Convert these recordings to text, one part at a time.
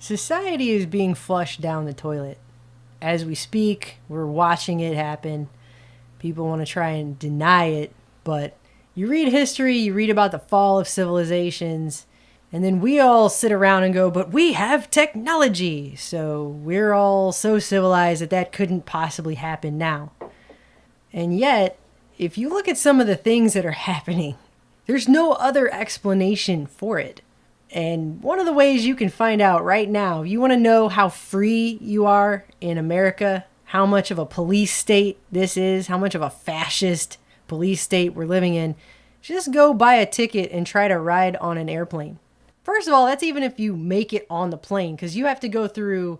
Society is being flushed down the toilet. As we speak, we're watching it happen. People want to try and deny it, but you read history, you read about the fall of civilizations, and then we all sit around and go, but we have technology, so we're all so civilized that that couldn't possibly happen now. And yet, if you look at some of the things that are happening, there's no other explanation for it. And one of the ways you can find out right now, you want to know how free you are in America, how much of a police state this is, how much of a fascist police state we're living in, just go buy a ticket and try to ride on an airplane. First of all, that's even if you make it on the plane, because you have to go through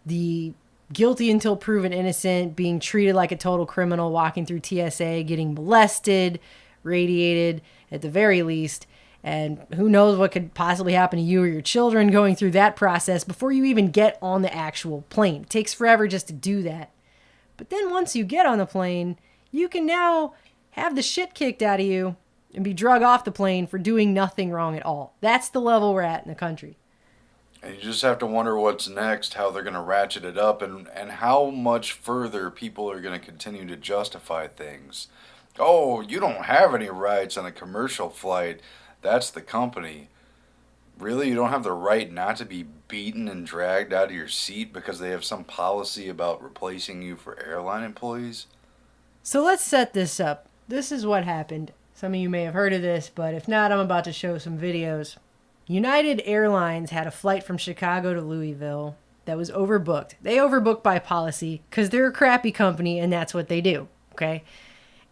the guilty until proven innocent, being treated like a total criminal, walking through TSA, getting molested, radiated at the very least. And who knows what could possibly happen to you or your children going through that process before you even get on the actual plane. It takes forever just to do that. But then once you get on the plane, you can now have the shit kicked out of you and be drug off the plane for doing nothing wrong at all. That's the level we're at in the country. And you just have to wonder what's next, how they're going to ratchet it up, and how much further people are going to continue to justify things. Oh, you don't have any rights on a commercial flight. That's the company. Really? You don't have the right not to be beaten and dragged out of your seat because they have some policy about replacing you for airline employees? So let's set this up. This is what happened. Some of you may have heard of this, but if not, I'm about to show some videos. United Airlines had a flight from Chicago to Louisville that was overbooked. They overbooked by policy because they're a crappy company and that's what they do, okay?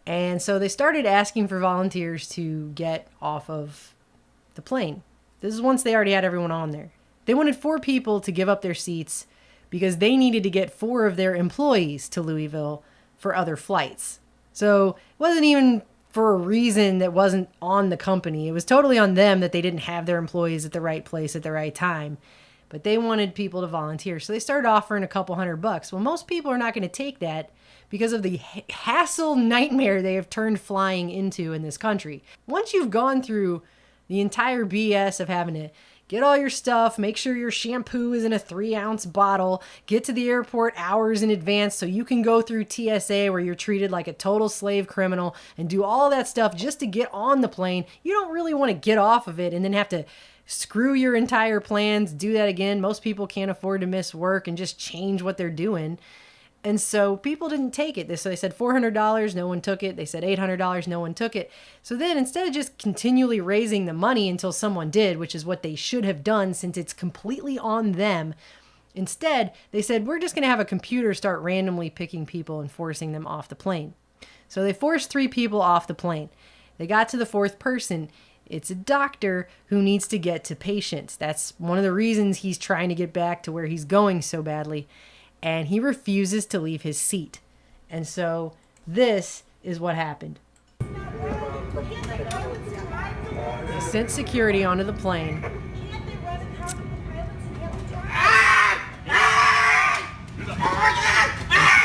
And so they started asking for volunteers to get off of the plane. This is once they already had everyone on there. They wanted 4 people to give up their seats because they needed to get 4 of their employees to Louisville for other flights. So it wasn't even for a reason that wasn't on the company. It was totally on them that they didn't have their employees at the right place at the right time. But they wanted people to volunteer. So they started offering a couple $100. Well, most people are not going to take that because of the hassle nightmare they have turned flying into in this country. Once you've gone through the entire BS of having to get all your stuff, make sure your shampoo is in a 3-ounce bottle, get to the airport hours in advance so you can go through TSA where you're treated like a total slave criminal and do all that stuff just to get on the plane, you don't really want to get off of it and then have to screw your entire plans, do that again. Most people can't afford to miss work and just change what they're doing. And so people didn't take it. So they said $400, no one took it. They said $800, no one took it. So then instead of just continually raising the money until someone did, which is what they should have done since it's completely on them, instead they said, we're just going to have a computer start randomly picking people and forcing them off the plane. So they forced 3 people off the plane. They got to the 4th person. It's a doctor who needs to get to patients. That's one of the reasons he's trying to get back to where he's going so badly. And he refuses to leave his seat. And so this is what happened. They sent security onto the plane.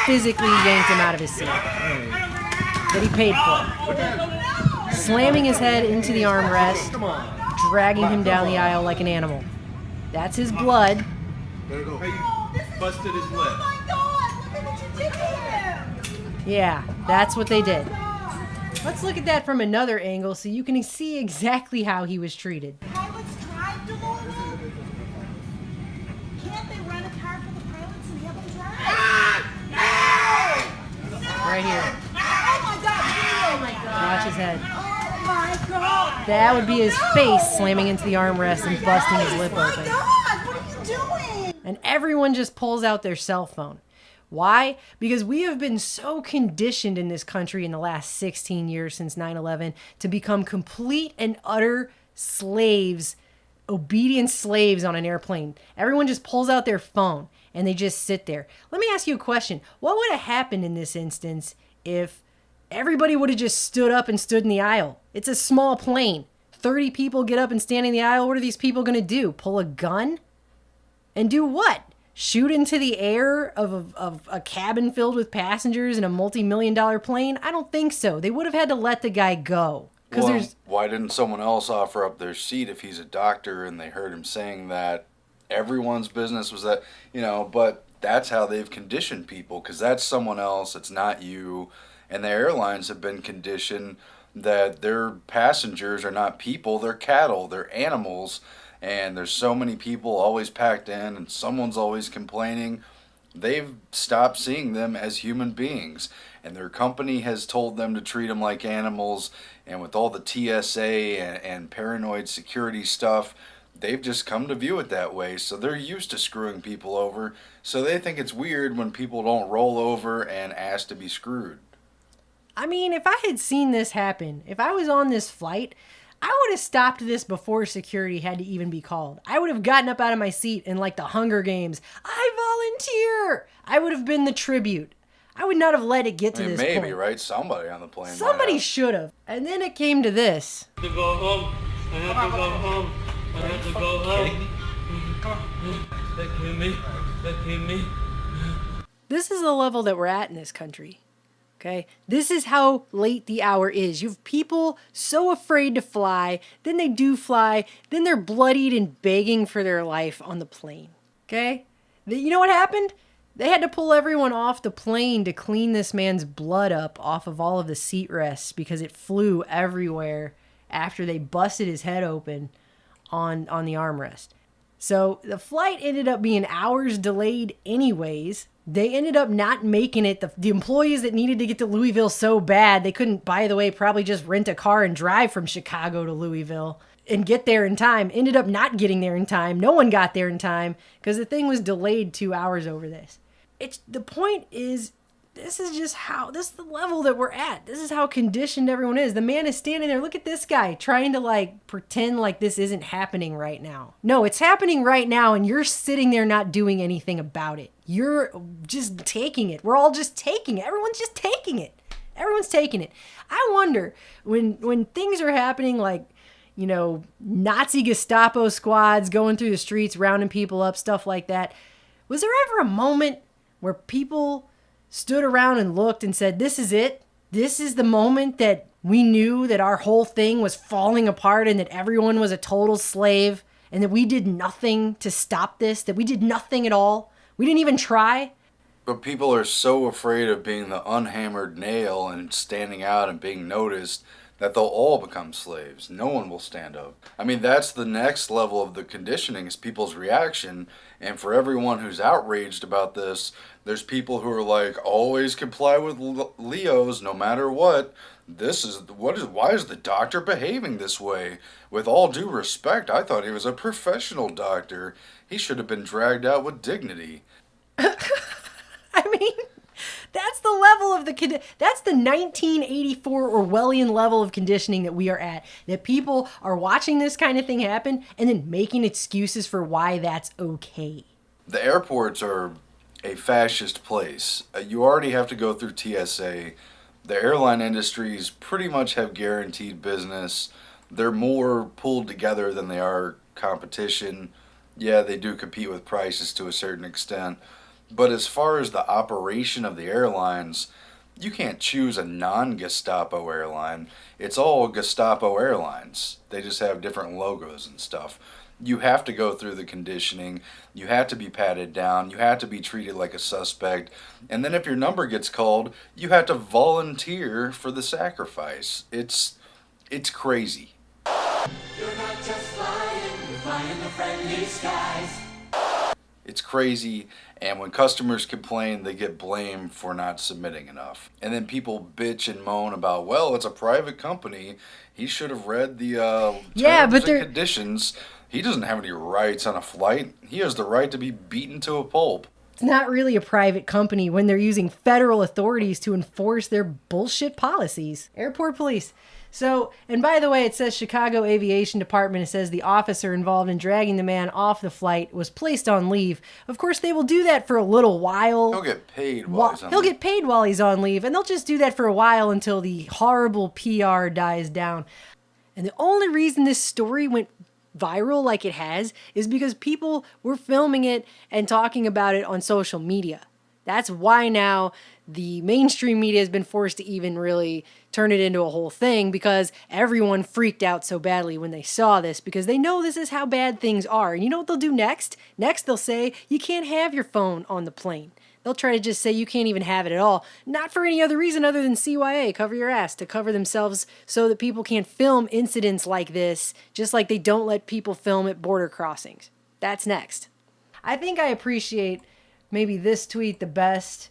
Physically yanked him out of his seat that he paid for. Slamming his head into the armrest, dragging him down the aisle like an animal. That's his blood. Busted his lip. Oh my God! Look at what you did to him! Yeah, that's what they did. Let's look at that from another angle so you can see exactly how he was treated. Pilots drive to Louisville? Can't they rent a car for the pilots and have them drive? Right here. Oh my God! Oh my God! Watch his head. Oh my God! That would be his face slamming into the armrest and busting his lip My open. God! What are you doing? And everyone just pulls out their cell phone. Why? Because we have been so conditioned in this country in the last 16 years since 9/11 to become complete and utter slaves, obedient slaves on an airplane. Everyone just pulls out their phone and they just sit there. Let me ask you a question. What would have happened in this instance if everybody would have just stood up and stood in the aisle? It's a small plane. 30 people get up and stand in the aisle. What are these people going to do? Pull a gun? And do what? Shoot into the air of a cabin filled with passengers in a multi-million-dollar plane? I don't think so. They would have had to let the guy go. Well, why didn't someone else offer up their seat if he's a doctor and they heard him saying that everyone's business was that, but that's how they've conditioned people, because that's someone else, it's not you. And the airlines have been conditioned that their passengers are not people, they're cattle, they're animals. And there's so many people always packed in, and someone's always complaining. They've stopped seeing them as human beings, and their company has told them to treat them like animals. And with all the TSA and paranoid security stuff, they've just come to view it that way. So they're used to screwing people over, so they think it's weird when people don't roll over and ask to be screwed. I mean, if I had seen this happen, if I was on this flight, I would have stopped this before security had to even be called. I would have gotten up out of my seat and, like the Hunger Games, I volunteer. I would have been the tribute. I would not have let it get to this maybe, point. right? Somebody on the plane. Somebody should have. And then it came to this. To go home. I have to go home. I have to go home. Come on. They kill me. They kill me. This is the level that we're at in this country. Okay? This is how late the hour is. You have people so afraid to fly, then they do fly, then they're bloodied and begging for their life on the plane. Okay? You know what happened? They had to pull everyone off the plane to clean this man's blood up off of all of the seat rests because it flew everywhere after they busted his head open on the armrest. So the flight ended up being hours delayed anyways. They ended up not making it. The employees that needed to get to Louisville so bad, they couldn't, by the way, probably just rent a car and drive from Chicago to Louisville and get there in time. Ended up not getting there in time. No one got there in time because the thing was delayed 2 hours over this. The point is, this is the level that we're at. This is how conditioned everyone is. The man is standing there. Look at this guy trying to like pretend like this isn't happening right now. No, it's happening right now, and you're sitting there not doing anything about it. You're just taking it. We're all just taking it. Everyone's just taking it. Everyone's taking it. I wonder when things are happening like, Nazi Gestapo squads going through the streets, rounding people up, stuff like that. Was there ever a moment where people stood around and looked and said, this is it? This is the moment that we knew that our whole thing was falling apart and that everyone was a total slave and that we did nothing to stop this, that we did nothing at all? We didn't even try? But people are so afraid of being the unhammered nail and standing out and being noticed that they'll all become slaves. No one will stand up. I mean, that's the next level of the conditioning, is people's reaction. And for everyone who's outraged about this, there's people who are like, always comply with Leos no matter what. Why is the doctor behaving this way? With all due respect, I thought he was a professional doctor. He should have been dragged out with dignity. I mean, that's the level of that's the 1984 Orwellian level of conditioning that we are at. That people are watching this kind of thing happen and then making excuses for why that's okay. The airports are a fascist place. You already have to go through TSA. The airline industries pretty much have guaranteed business. They're more pulled together than they are competition. Yeah, they do compete with prices to a certain extent. But as far as the operation of the airlines, you can't choose a non-Gestapo airline. It's all Gestapo airlines. They just have different logos and stuff. You have to go through the conditioning. You have to be patted down. You have to be treated like a suspect. And then if your number gets called, you have to volunteer for the sacrifice. It's crazy. You're not just flying, you're flying the friendly skies. It's crazy, and when customers complain, they get blamed for not submitting enough. And then people bitch and moan about, well, it's a private company. He should have read the terms and conditions. He doesn't have any rights on a flight. He has the right to be beaten to a pulp. It's not really a private company when they're using federal authorities to enforce their bullshit policies. Airport police. So, and by the way, it says Chicago Aviation Department. It says the officer involved in dragging the man off the flight was placed on leave. Of course, they will do that for a little while. He'll get paid while he's on leave. He'll get paid while he's on leave, and they'll just do that for a while until the horrible PR dies down. And the only reason this story went viral like it has is because people were filming it and talking about it on social media. That's why now the mainstream media has been forced to even really turn it into a whole thing, because everyone freaked out so badly when they saw this, because they know this is how bad things are. And you know what they'll do next? Next, they'll say you can't have your phone on the plane. They'll try to just say you can't even have it at all, not for any other reason other than CYA, cover your ass, to cover themselves so that people can't film incidents like this, just like they don't let people film at border crossings. That's next. I think I appreciate maybe this tweet the best.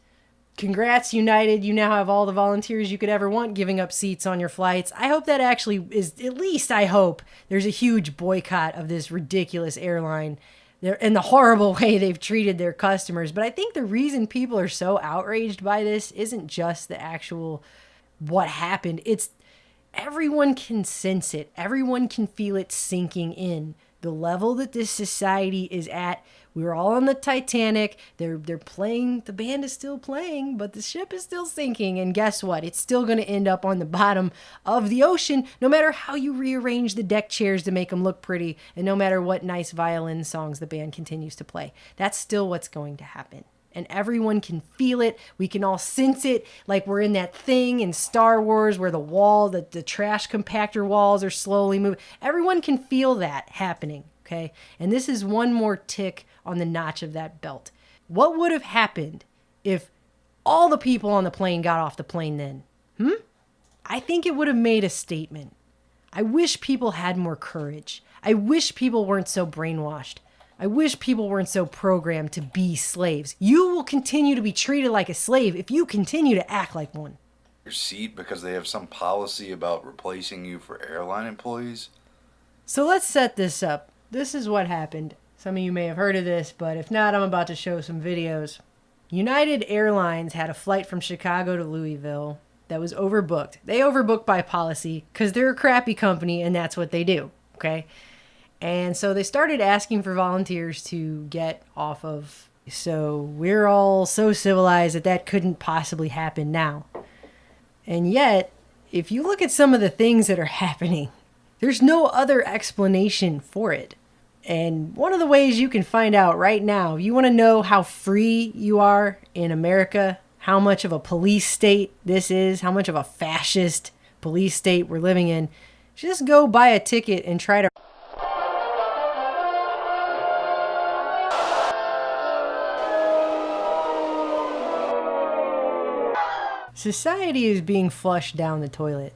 Congrats, United. You now have all the volunteers you could ever want giving up seats on your flights. I hope that actually is, at least I hope, there's a huge boycott of this ridiculous airline and the horrible way they've treated their customers. But I think the reason people are so outraged by this isn't just the actual what happened. It's everyone can sense it. Everyone can feel it sinking in. The level that this society is at. We were all on the Titanic. They're playing, the band is still playing, but the ship is still sinking. And guess what? It's still going to end up on the bottom of the ocean, no matter how you rearrange the deck chairs to make them look pretty, and no matter what nice violin songs the band continues to play. That's still what's going to happen. And everyone can feel it. We can all sense it, like we're in that thing in Star Wars where the trash compactor walls are slowly moving. Everyone can feel that happening, okay? And this is one more tick on the notch of that belt. What would have happened if all the people on the plane got off the plane then? I think it would have made a statement. I wish people had more courage. I wish people weren't so brainwashed. I wish people weren't so programmed to be slaves. You will continue to be treated like a slave if you continue to act like one. Your seat because they have some policy about replacing you for airline employees? So let's set this up. This is what happened. Some of you may have heard of this, but if not, I'm about to show some videos. United Airlines had a flight from Chicago to Louisville that was overbooked. They overbooked by policy because they're a crappy company and that's what they do, okay? And so they started asking for volunteers to get off of. So we're all so civilized that that couldn't possibly happen now. And yet, if you look at some of the things that are happening, there's no other explanation for it. And one of the ways you can find out right now, you want to know how free you are in America, how much of a police state this is, how much of a fascist police state we're living in, just go buy a ticket and try to. Society is being flushed down the toilet.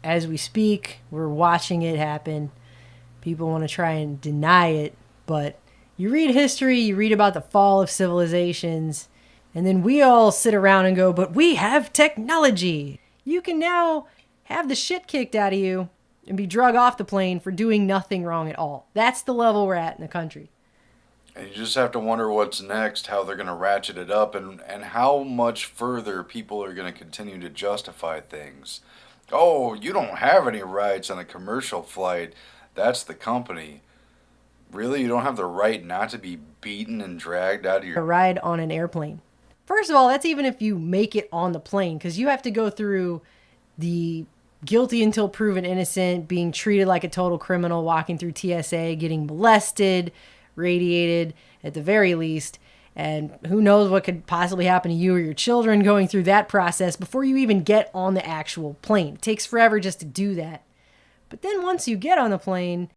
As we speak, we're watching it happen. People want to try and deny it, but you read history, you read about the fall of civilizations, and then we all sit around and go, but we have technology. You can now have the shit kicked out of you and be drug off the plane for doing nothing wrong at all. That's the level we're at in the country. And you just have to wonder what's next, how they're going to ratchet it up, and how much further people are going to continue to justify things. Oh, you don't have any rights on a commercial flight. That's the company. Really? You don't have the right not to be beaten and dragged out of A your... ride on an airplane. First of all, that's even if you make it on the plane, because you have to go through the guilty until proven innocent, being treated like a total criminal, walking through TSA, getting molested, radiated at the very least, and who knows what could possibly happen to you or your children going through that process before you even get on the actual plane. It takes forever just to do that. But then once you get on the plane,